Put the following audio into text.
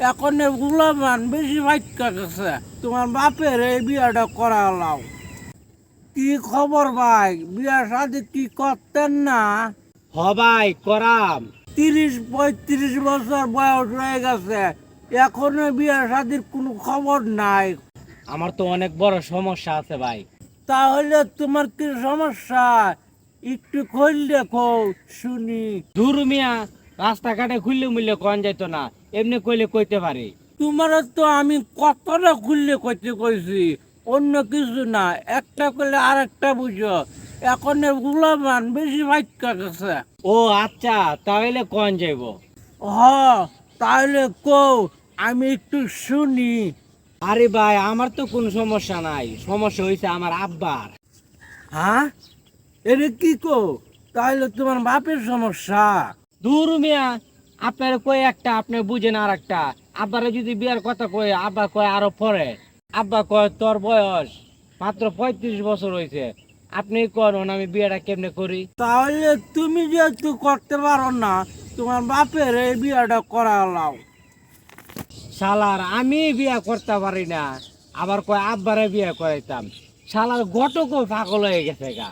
এখন গুলামান বেশি ভাইকা গেছে, তোমার বাপের এই বিয়াটা করালাও। কি খবর ভাই, বিয়া শাদি কি করতেন না? হ ভাই করাম। 30-35 বছর বয়স হয়ে গেছে, এখনো বিয়া শাদির কোনো খবর নাই। আমার তো অনেক বড় সমস্যা আছে ভাই। তাহলে তোমার কি সমস্যা একটু খোঁজ দেখো শুনি। দূর মিয়া, রাস্তাঘাটে খুললে মুললে কন যাইতো না, এমনি কইলে কইতে পারি। তোমার তো আমি কতটা খুললে কইতে কইছি, অন্য কিছু না, একটা করলে আর একটা বুঝো। এখন গুলামান বেশি ভাইকা গেছে। ও আচ্ছা, তাহলে কন যাইব? হ, তাহলে কও, আমি একটু শুনি। আরে ভাই, আমার তো কোনো সমস্যা নাই, সমস্যা হয়েছে আমার আব্বার। হ্যাঁ, এটা কি কো? তাহলে তোমার বাপের সমস্যা। দূর মিয়া, আপনার কই একটা, আপনি বুঝেন আর একটা। আব্বারে যদি বিয়ার কথা কই, আব্বা কয় আরো পরে। আব্বা কয় তোর বয়স মাত্র 35 বছর হয়েছে, আপনি করুন আমি বিয়েটা কেমনে করি। তাহলে তুমি যেহেতু করতে পারো না, তোমার বাপের এই বিয়াটা করালাও। শালার আমি বিয়া করতে পারি না, আবার কয় আব্বারে বিয়া করাইতাম। শালার ঘটকও পাগল হয়ে গেছে গা।